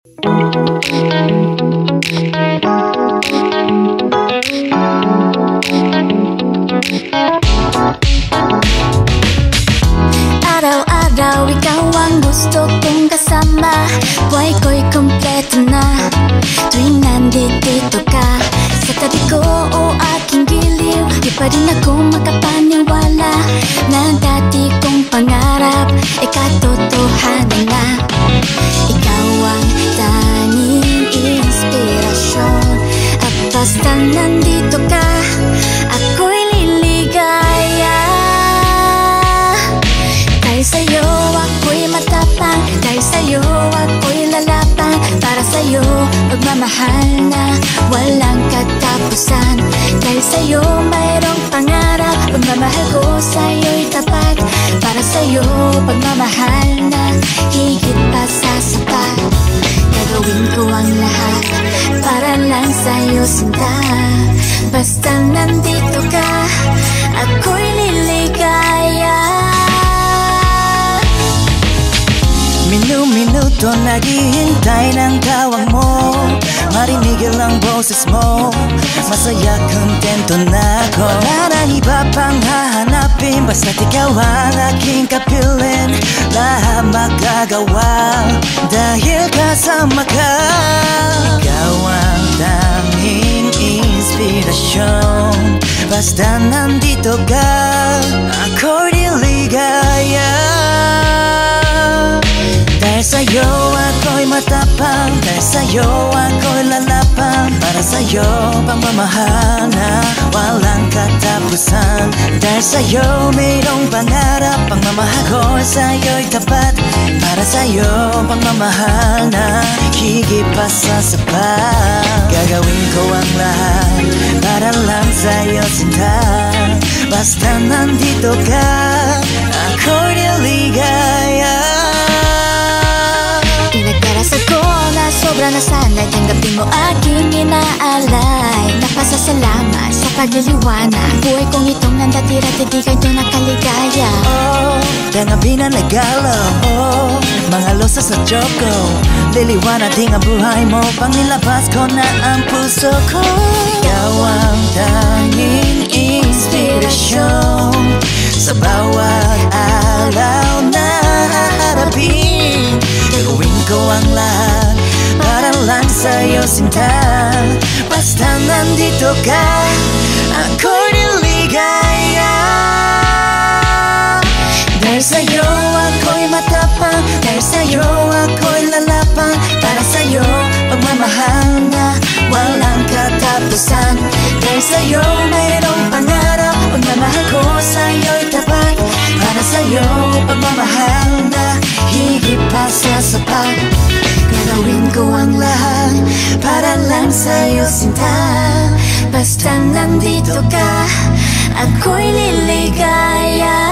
Araw-araw ikaw ang gusto kong kasama. Buhay ko'y kompleto na tuwing nandito ka sa tabi ko o aking giliw. Di pa rin ako makapaniwala na dati kong pangarap ay katotohanan na. Ikaw ang tanging inspirasyon at basta nandito ka, ako'y liligaya. Dahil sa'yo ako'y matapang, dahil sa'yo ako'y lalapang. Para sa'yo magmamahal na walang katapusan. Dahil sa'yo mayroong pangarap, pagmamahal ko sa'yo'y tapat. Para sa'yo pagmamahal na higit pa sa sapat. Gagawin ko ang lahat para lang sa'yo sinta. Basta nandito ka, ako'y liligaya. Minuto naghihintay ng tawag mo, marinig ang boses mo. Masaya, kontento na ako. Wala nang iba pang hahanapin, basta't ikaw ang aking kapiling. Lahat magagawa dahil kasama ka. Ikaw ang tanging inspirasyon, basta nandito ka, ako'y liligaya. Dahil sa'yo ako'y matapang, dahil sa'yo ako'y lalapang. Para sa'yo pagmamahal na walang katapusan. Dahil sa'yo mayroong pangarap, pagmamahal ko sa'yo'y tapat. Para sa'yo pagmamahal na higit pa sa sapat. Gagawin ko ang lahat para lang sa'yo sinta. Basta nandito ka, ako'y liligaya. Pinagdarasal ko na sobra na sana'y tanggapin mo aking inaalay. Napasasalamat sa pagliliwanag, buhay kong itong nandatira't hindi kayo nakaligaya. Oh, tanggapin ang regalo, oh, mga losas sa choco. Liliwanag din ang buhay mo, pangilabas ko na ang puso ko. Ikaw ang tanging inspirasyon sa bawat araw na haharapin. Gagawin ko ang lahat para lang sa'yo sinta. Basta nandito ka, ako'y liligaya. Dahil sa'yo ako'y matapang, dahil sa'yo ako'y lalapang. Para sa'yo pagmamahal na walang katapusan. Dahil sa'yo mayroong pangarap, pagmamahal ko sa'yo'y tapat. Para sa'yo pagmamahal na higit pa sa sapat. Gagawin ko ang lahat para lang sa'yo sinta. Basta nandito ka, ako'y liligaya.